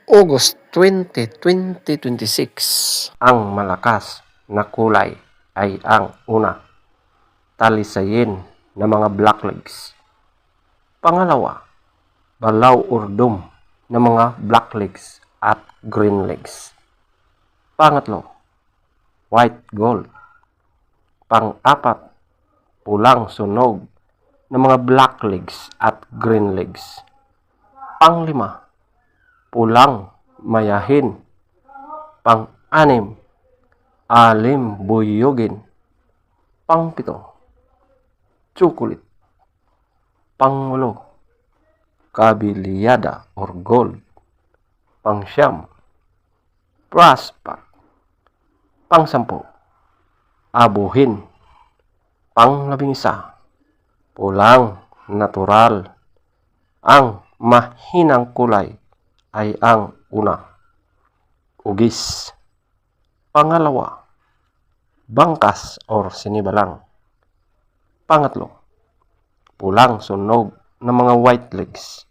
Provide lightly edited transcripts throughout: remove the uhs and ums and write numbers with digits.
August 20, 2026. Ang malakas na kulay ay ang una, talisayin na mga blacklegs. Pangalawa, balaw urdom na mga blacklegs at greenlegs. Pangatlo, white gold. Pang-apat, pulang sunog na mga blacklegs at greenlegs. Panglima, pulang mayahin. Pang-anim, alim buyugin. Pang-pito, chocolate. Pang-walo, kabiliyada or gold. Pang-siyam, prosper. Pang-sampu, abuhin. Pang-labing-isa, pulang natural. Ang mahinang kulay ay ang una, ugis. Pangalawa, bangkas or sinibalang. Pangatlo, pulang sunog ng mga white legs.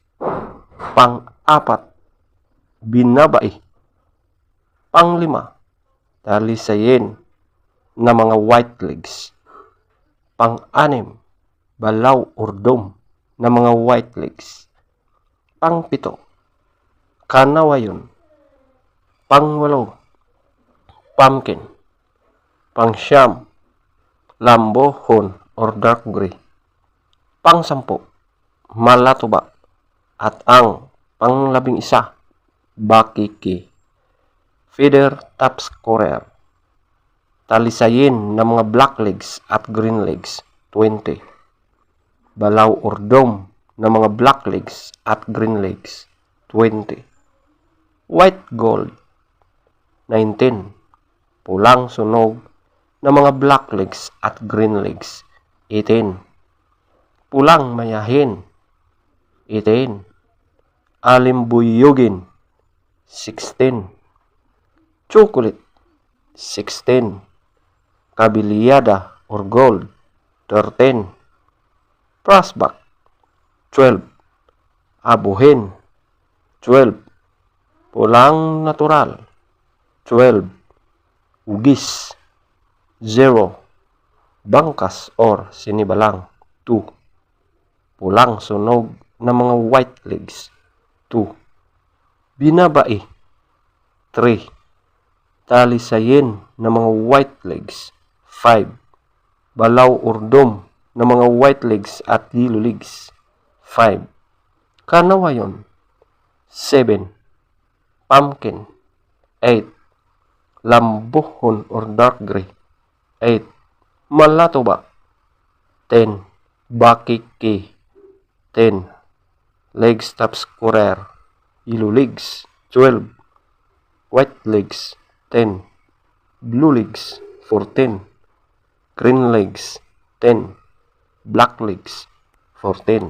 Pang-apat, binabai. Panglima, talisayin na mga white legs. Pang-anim, balaw urdom na mga white legs. Pang-pito, kanawayon. Pang-walo, pumpkin. Pang-siyam, lambohon or dark gray. Pang-sampu, malatuba. At ang pang-labing-isa, bakiki. Feather top scorer. Talisayin ng mga blacklegs at greenlegs, 20. Balaw urdom ng mga blacklegs at greenlegs, 20. White gold, 19. Pulang sunog ng mga blacklegs at greenlegs, 18. Pulang mayahin, 18. Alimbuyugin, 16. Chocolate, 16. Kabiliyada or gold, 13. Prospect, 12. Abuhin, 12. Pulang natural, 12. Ugis, 0. Bangkas or sinibalang, 2. Pulang sunog ng mga white legs, 2. Binabai, 3. Talisayin ng mga white legs, 5. Balaw urdom ng mga white legs at yellow legs, 5. Kanawayon, 7. Pumpkin, 8. Lambohon or dark gray, 8. Malatuba, 10. Bakiki, 10. Legs top scorer, yellow legs, 12. White legs, 10. Blue legs, 14. Green legs, 10. Black legs, 14.